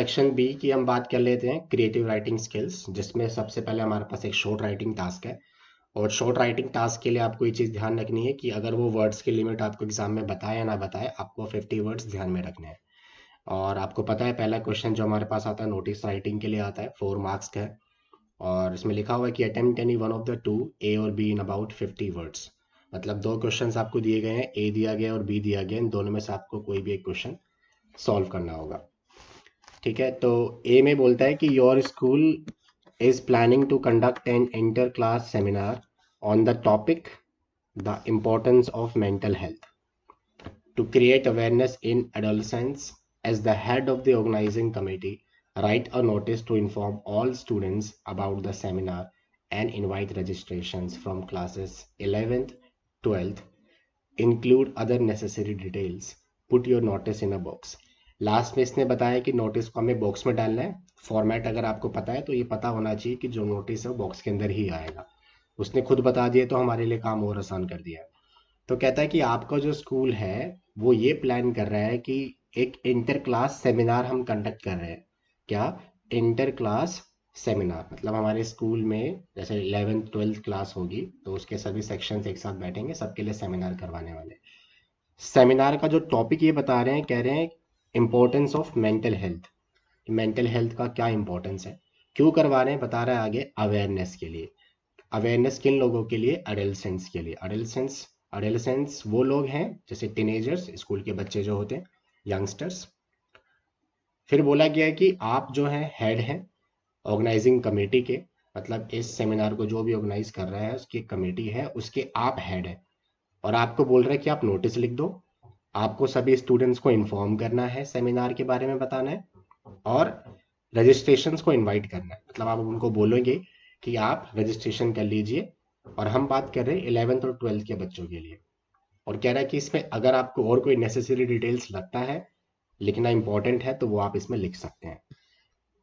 Section B की हम बात कर लेते हैं, क्रिएटिव राइटिंग स्किल्स, जिसमें सबसे पहले हमारे पास एक शॉर्ट राइटिंग टास्क है। और शॉर्ट राइटिंग टास्क के लिए आपको ये चीज़ ध्यान रखनी है कि अगर वो वर्ड्स की लिमिट आपको एग्जाम में बताए या ना बताए, आपको 50 वर्ड्स ध्यान में रखने हैं। और आपको पता है पहला क्वेश्चन जो हमारे पास आता है नोटिस राइटिंग के लिए आता है, 4 मार्क्स का है। और इसमें लिखा हुआ है कि attempt any one of the two, A और बी, इन अबाउट 50 वर्ड्स। मतलब दो क्वेश्चंस आपको दिए गए हैं, ए दिया गया और बी दिया गया, इन दोनों में से आपको कोई भी एक क्वेश्चन सॉल्व करना होगा। ठीक है, तो ए में बोलता है कि your school is planning to conduct an inter class seminar on the topic the importance of mental health to create awareness in adolescents. As the head of the organizing committee, write a notice to inform all students about the seminar and invite registrations from classes 11th 12th, include other necessary details, put your notice in a box. Last में इसने बताया कि notice को हमें box में डालना है। Format अगर आपको पता है तो ये पता होना चाहिए कि जो नोटिस है वो बॉक्स के अंदर ही आएगा। उसने खुद बता दिया तो हमारे लिए काम और आसान कर दिया। तो कहता है कि आपका जो स्कूल है वो ये प्लान कर रहा है कि एक इंटर क्लास सेमिनार हम कंडक्ट कर रहे हैं। क्या? इंटर क्लास सेमिनार, मतलब हमारे स्कूल में जैसे 11th 12th क्लास होगी तो उसके सभी सेक्शंस एक साथ बैठेंगे, सबके लिए सेमिनार करवाने वाले। सेमिनार का जो टॉपिक ये बता रहे हैं, कह रहे हैं importance of mental health. Mental health का क्या इंपॉर्टेंस है, क्यों करवा रहे हैं, बता रहा है आगे, अवेयरनेस के लिए। अवेयरनेस किन लोगों के लिए? अडोलेसेंट्स के लिए। अडोलेसेंट्स वो लोग हैं जैसे टीनेजर्स, स्कूल के बच्चे जो होते हैं, यंगस्टर्स। फिर बोला गया है कि आप जो है हेड हैं ऑर्गेनाइजिंग कमेटी के, मतलब इस सेमिनार को जो भी ऑर्गेनाइज कर रहा है उसकी कमेटी है, उसके आप हेड हैं। और आपको बोल रहे हैं कि आप नोटिस लिख दो, आपको सभी स्टूडेंट्स को इन्फॉर्म करना है, सेमिनार के बारे में बताना है और रजिस्ट्रेशंस को इनवाइट करना है। मतलब आप उनको बोलेंगे कि आप रजिस्ट्रेशन कर लीजिए। और हम बात कर रहे हैं 11th और 12th के बच्चों के लिए। और कह रहा है कि इसमें अगर आपको और कोई नेसेसरी डिटेल्स लगता है, लिखना इंपॉर्टेंट है, तो वो आप इसमें लिख सकते हैं।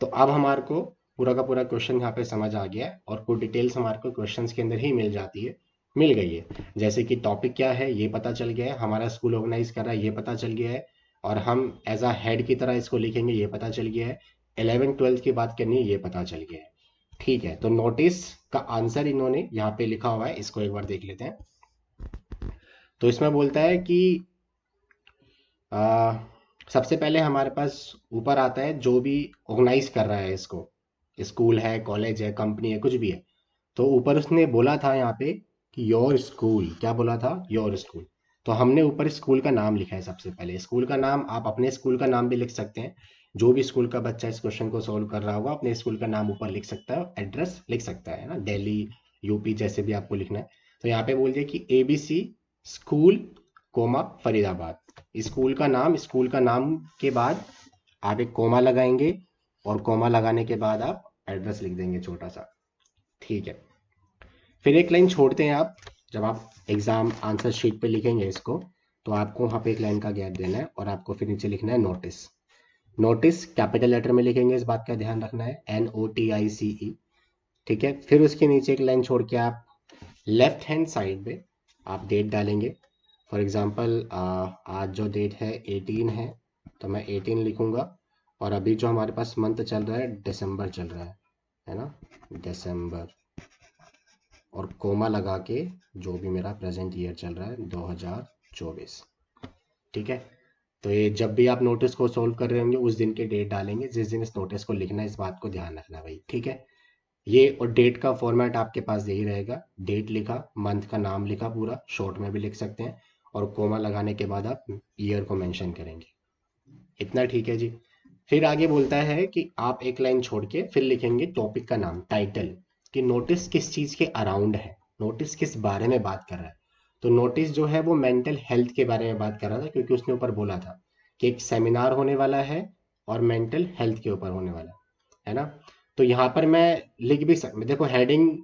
तो अब हमारे को पूरा का पूरा क्वेश्चन यहाँ पे समझ आ गया है और कोई डिटेल्स हमारे को क्वेश्चन के अंदर ही मिल जाती है, मिल गई है। जैसे कि टॉपिक क्या है ये पता चल गया है, हमारा स्कूल ऑर्गेनाइज कर रहा है ये पता चल गया है, और हम एज अ हेड की तरह इसको लिखेंगे ये पता चल गया है, 11 12 की बात करनी है ये पता चल गया है। ठीक है, तो नोटिस का आंसर इन्होंने यहाँ पे लिखा हुआ है, इसको एक बार देख लेते हैं। तो इसमें बोलता है कि आ, सबसे पहले हमारे पास ऊपर आता है जो भी ऑर्गेनाइज कर रहा है इसको, स्कूल है, कॉलेज है, कंपनी है, कुछ भी है। तो ऊपर उसने बोला था यहाँ पे कि योर स्कूल, क्या बोला था? Your school. तो हमने ऊपर स्कूल का नाम लिखा है। सबसे पहले स्कूल का नाम, आप अपने स्कूल का नाम भी लिख सकते हैं। जो भी स्कूल का बच्चा इस क्वेश्चन को सॉल्व कर रहा होगा अपने स्कूल का नाम ऊपर लिख सकता है, एड्रेस लिख सकता है ना, दिल्ली, यूपी, जैसे भी आपको लिखना है। तो यहाँ पे बोल दिया कि ABC school comma Faridabad. School का नाम के बाद आप एक कोमा लगाएंगे और कोमा लगाने के बाद आप एड्रेस लिख देंगे छोटा सा। ठीक है, फिर एक लाइन छोड़ते हैं आप, जब आप एग्जाम आंसर शीट पे लिखेंगे इसको, तो आपको वहाँ पे एक लाइन का गैप देना है और आपको फिर नीचे लिखना है नोटिस। नोटिस कैपिटल लेटर में लिखेंगे, इस बात का ध्यान रखना है, NOTICE। ठीक है, फिर उसके नीचे एक लाइन छोड़ के आप लेफ्ट हैंड साइड पे आप डेट डालेंगे। फॉर एग्जांपल आज जो डेट है 18 है, तो मैं 18 लिखूंगा। और अभी जो हमारे पास मंथ चल रहा है दिसंबर चल रहा है ना, दिसंबर, और कोमा लगा के जो भी मेरा प्रेजेंट ईयर चल रहा है 2024। ठीक है, तो ये जब भी आप नोटिस को सोल्व कर रहे होंगे उस दिन के डेट डालेंगे जिस दिन इस नोटिस को लिखना है, इस बात को ध्यान रखना भाई। ठीक है, ये और डेट का फॉर्मेट आपके पास यही रहेगा, डेट लिखा, मंथ का नाम लिखा, पूरा शॉर्ट में भी लिख सकते हैं, और कोमा लगाने के बाद आप ईयर को मेंशन करेंगे। इतना ठीक है जी। फिर आगे बोलता है कि आप एक लाइन छोड़ के फिर लिखेंगे टॉपिक का नाम, टाइटल, कि नोटिस किस चीज़ के अराउंड है, नोटिस किस बारे में बात कर रहा है। तो नोटिस जो है वो मेंटल हेल्थ के बारे में बात कर रहा था, क्योंकि उसने ऊपर बोला था कि एक सेमिनार होने वाला है और मेंटल हेल्थ के ऊपर होने वाला है ना। तो यहाँ पर मैं लिख भी देखो हेडिंग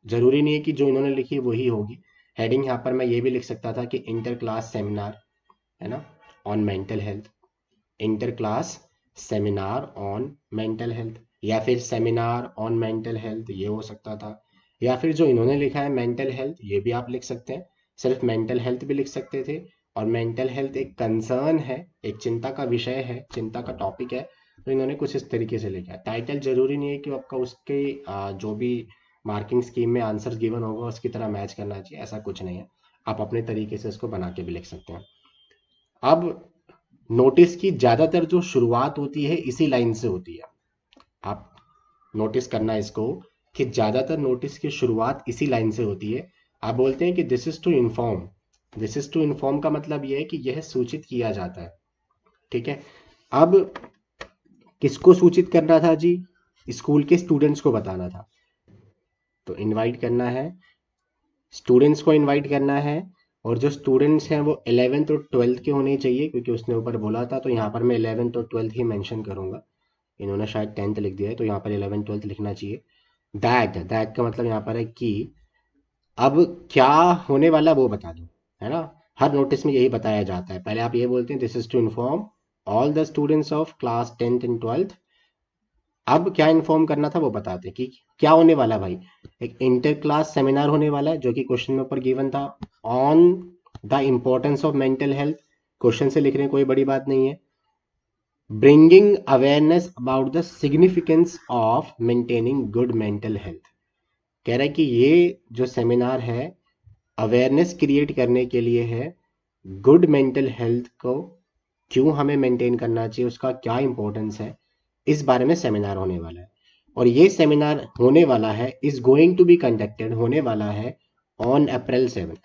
जरूरी नहीं है कि जो इन्होंने लिखी वही होगी। हेडिंग यहाँ पर मैं ये भी लिख सकता था कि इंटर क्लास सेमिनार, है ना, on mental health, inter class seminar on mental health, या फिर सेमिनार ऑन मेंटल हेल्थ, ये हो सकता था। या फिर जो इन्होंने लिखा है मेंटल हेल्थ, ये भी आप लिख सकते हैं, सिर्फ मेंटल हेल्थ भी लिख सकते थे। और मेंटल हेल्थ एक कंसर्न है, एक चिंता का विषय है, चिंता का टॉपिक है, तो इन्होंने कुछ इस तरीके से लिखा है। टाइटल जरूरी नहीं है कि आपका उसके जो भी मार्किंग स्कीम में आंसर गिवन होगा उसकी तरह मैच करना चाहिए, ऐसा कुछ नहीं है। आप अपने तरीके से इसको बना के भी लिख सकते हैं। अब नोटिस की ज्यादातर जो शुरुआत होती है इसी लाइन से होती है। आप नोटिस करना इसको कि ज्यादातर नोटिस की शुरुआत इसी लाइन से होती है। आप बोलते हैं कि this is to inform. This is to inform का मतलब यह है कि यह सूचित किया जाता है। ठीक है। अब किसको सूचित करना था जी? स्कूल के स्टूडेंट्स को बताना था। तो इनवाइट करना है, स्टूडेंट्स को इनवाइट करना है। और जो स्टूडेंट्स हैं वो 11th और 12th के होने चाहिए, क्योंकि उसने ऊपर बोला था। तो यहाँ पर मैं 11th और 12th ही मेंशन करूंगा। इन्होंने शायद 10th लिख दिया है, तो यहाँ पर 11th 12th लिखना चाहिए। दैट का मतलब यहाँ पर है कि अब क्या होने वाला है वो बता दो, है ना। हर नोटिस में यही बताया जाता है। पहले आप ये बोलते हैं this is to inform all the students of class 10th and 12th। अब क्या इन्फॉर्म करना था वो बताते कि क्या होने वाला है भाई। एक इंटर क्लास सेमिनार होने वाला है, जो कि क्वेश्चन में ऊपर गिवन था, on the importance of mental health. Question से लिख रहे हैं, कोई बड़ी बात नहीं है। Bringing awareness about the significance of maintaining good mental health. कह रहा है कि ये जो सेमिनार है अवेयरनेस क्रिएट करने के लिए है। गुड मेंटल हेल्थ को क्यों हमें मेंटेन करना चाहिए, उसका क्या इंपॉर्टेंस है, इस बारे में सेमिनार होने वाला है। और ये सेमिनार होने वाला है, is going to be conducted, होने वाला है ऑन April 7।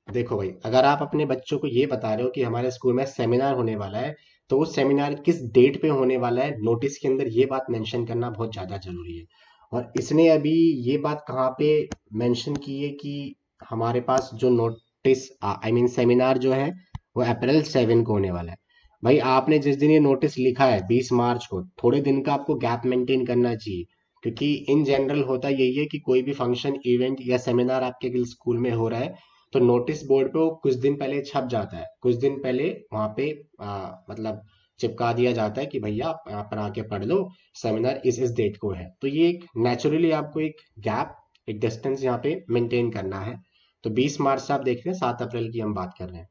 देखो भाई, अगर आप अपने बच्चों को ये बता रहे हो कि हमारे स्कूल में सेमिनार होने वाला है, तो वो सेमिनार किस डेट पे होने वाला है नोटिस के अंदर ये बात मेंशन करना बहुत ज़्यादा जरूरी है। और इसने अभी ये बात कहाँ पे मेंशन की है कि हमारे पास जो नोटिस आई मीन सेमिनार जो है वो April 7 को होने वाला है। भाई आपने जिस दिन ये नोटिस लिखा है 20 मार्च को, थोड़े दिन का आपको गैप मेंटेन करना चाहिए। क्योंकि इन जनरल होता यही है कि कोई भी फंक्शन इवेंट या सेमिनार आपके स्कूल में हो रहा है, तो नोटिस बोर्ड पे वो कुछ दिन पहले छप जाता है। कुछ दिन पहले वहां पे मतलब चिपका दिया जाता है कि भैया आप यहाँ पर आके पढ़ लो, सेमिनार इस डेट को है। तो ये एक नेचुरली आपको एक गैप, एक डिस्टेंस यहाँ पे मेंटेन करना है। तो 20 मार्च से आप देख रहे हैं 7 अप्रैल की हम बात कर रहे हैं।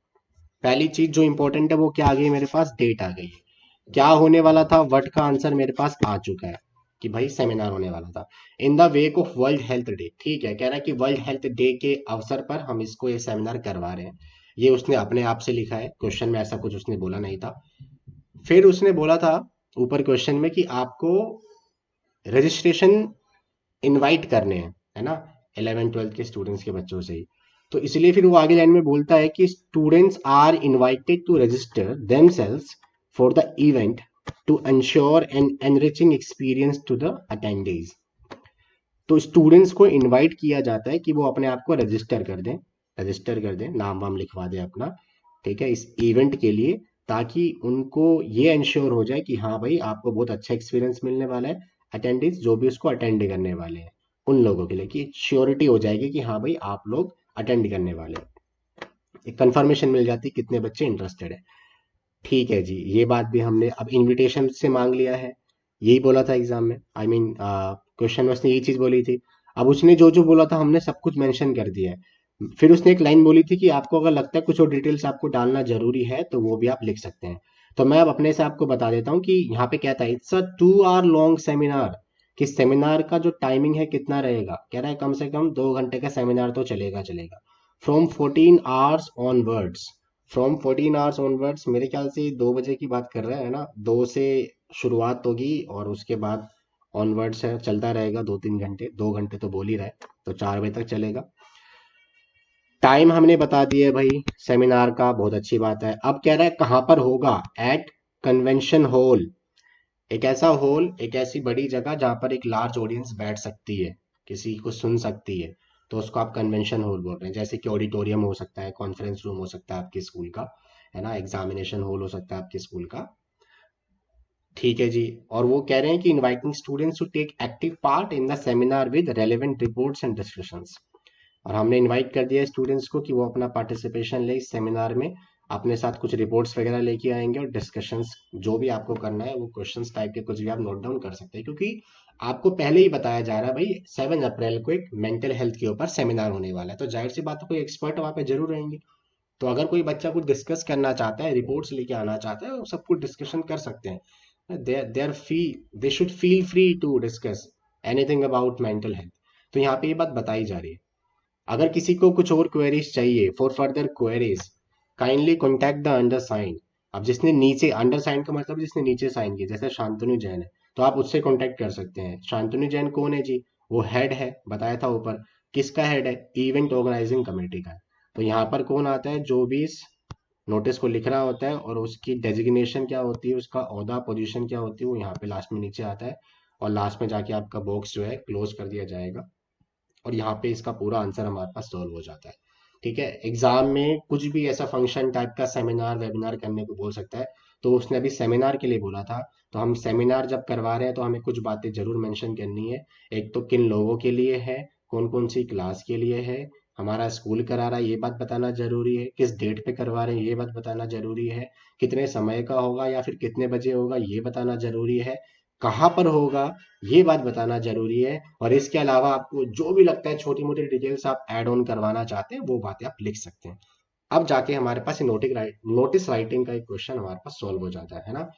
पहली चीज जो इंपॉर्टेंट है वो क्या आ गई मेरे पास, डेट आ गई है। क्या होने वाला था, व्हाट का आंसर मेरे पास आ चुका है कि भाई सेमिनार होने वाला था in the wake of world health day. ठीक है, कह रहा है कि वर्ल्ड हेल्थ डे के अवसर पर हम इसको ये सेमिनार करवा रहे हैं। ये उसने अपने आप से लिखा है, क्वेश्चन में ऐसा कुछ उसने बोला नहीं था। फिर उसने बोला था ऊपर क्वेश्चन में कि आपको रजिस्ट्रेशन इनवाइट करने हैं, है ना, 11th 12th के स्टूडेंट्स के बच्चों से ही। तो इसलिए फिर वो आगे लाइन में बोलता है कि students are invited to register themselves for the event to ensure an enriching experience to the attendees. तो स्टूडेंट्स को इनवाइट किया जाता है कि वो अपने आप को रजिस्टर कर दें, नाम वाम लिखवा दें अपना। ठीक है, इस इवेंट के लिए, ताकि उनको ये इंश्योर हो जाए कि हाँ भाई आपको बहुत अच्छा एक्सपीरियंस मिलने वाला है। अटेंडेंस जो भी उसको अटेंड करने वाले हैं उन लोगों के लिए, कि श्योरिटी हो जाएगी कि हाँ भाई आप लोग अटेंड करने वाले हैं। एक कंफर्मेशन मिल जाती है कितने बच्चे इंटरेस्टेड है। ठीक है जी, ये बात भी हमने अब इनविटेशन से मांग लिया है। यही बोला था एग्जाम में, आई मीन क्वेश्चन में उसने यही चीज बोली थी। अब उसने जो जो बोला था हमने सब कुछ मेंशन कर दिया है। फिर उसने एक लाइन बोली थी कि आपको अगर लगता है कुछ और डिटेल्स आपको डालना जरूरी है तो वो भी आप लिख सकते हैं। तो मैं अब अपने से आपको बता देता हूँ कि यहाँ पे क्या था, it's a 2 hour long seminar. कि सेमिनार का जो टाइमिंग है कितना रहेगा, कह रहा है कम से कम 2 घंटे का सेमिनार तो चलेगा चलेगा। From 14 hours onwards. From 14 hours onwards, मेरे ख्याल से 2 बजे की बात कर रहे हैं ना, 2 से शुरुआत होगी और उसके बाद ऑनवर्ड्स है, चलता रहेगा 2-3 घंटे। 2 घंटे तो बोल ही रहा है, तो 4 बजे तक चलेगा। टाइम हमने बता दिया है भाई सेमिनार का, बहुत अच्छी बात है। अब कह रहा है कहाँ पर होगा, एट कन्वेंशन हॉल। एक ऐसा हॉल, एक ऐसी बड़ी जगह जहाँ पर एक लार्ज ऑडियंस बैठ सकती है, किसी को सुन सकती है। तो उसको आप कन्वेंशन हॉल बोल रहे हैं। जैसे कि ऑडिटोरियम हो सकता है, कॉन्फ्रेंस रूम हो सकता है आपके स्कूल का, है ना, एग्जामिनेशन हॉल हो सकता है आपके स्कूल का। ठीक है जी। और वो कह रहे हैं कि inviting students to take active part in the seminar with relevant reports and discussions. और हमने इनवाइट कर दिया स्टूडेंट्स को कि वो अपना पार्टिसिपेशन ले इस सेमिनार में। अपने साथ कुछ रिपोर्ट्स वगैरह लेके आएंगे और डिस्कशंस जो भी आपको करना है, वो क्वेश्चंस टाइप के कुछ भी आप नोट डाउन कर सकते हैं। क्योंकि आपको पहले ही बताया जा रहा है भाई 7 अप्रैल को एक मेंटल हेल्थ के ऊपर सेमिनार होने वाला है, तो जाहिर सी बात है कोई एक्सपर्ट वहाँ पे जरूर रहेंगे। तो अगर कोई बच्चा कुछ डिस्कस करना चाहता है, रिपोर्ट्स लेके आना चाहता है, वो सब कुछ डिस्कशन कर सकते हैं। They should feel free to discuss anything about mental health. तो यहाँ पे ये बात बताई जा रही है। अगर किसी को कुछ और क्वेरीज चाहिए, for further queries kindly contact the under sign. अब जिसने नीचे, अंडर साइन का मतलब जिसने नीचे साइन किया, जैसे शांतनु जैन है, तो आप उससे कॉन्टैक्ट कर सकते हैं। शांतनु जैन कौन है जी? वो हेड है, बताया था ऊपर। किसका हेड है? इवेंट ऑर्गेनाइजिंग कमेटी का। तो यहाँ पर कौन आता है? जो भी इस नोटिस को लिख रहा होता है और उसकी डेजिग्नेशन क्या होती है, उसका ओहदा पोजीशन क्या होती है, वो यहाँ पे लास्ट में नीचे आता है। और लास्ट में जाके आपका बॉक्स जो है क्लोज कर दिया जाएगा। और यहाँ पे इसका पूरा आंसर हमारे पास सॉल्व हो जाता है। ठीक है, एग्जाम में कुछ भी ऐसा फंक्शन टाइप का सेमिनार वेबिनार करने को बोल सकता है। तो उसने अभी सेमिनार के लिए बोला था, तो हम सेमिनार जब करवा रहे हैं तो हमें कुछ बातें जरूर मेंशन करनी है। एक तो किन लोगों के लिए है, कौन कौन सी क्लास के लिए है, हमारा स्कूल करा रहा है ये बात बताना जरूरी है, किस डेट पे करवा रहे हैं ये बात बताना जरूरी है, कितने समय का होगा या फिर कितने बजे होगा ये बताना जरूरी है, कहाँ पर होगा ये बात बताना जरूरी है। और इसके अलावा आपको जो भी लगता है छोटी मोटी डिटेल्स आप ऐड ऑन करवाना चाहते हैं वो बातें आप लिख सकते हैं। अब जाके हमारे पास नोटिस राइटिंग का एक क्वेश्चन हमारे पास सॉल्व हो जाता है ना।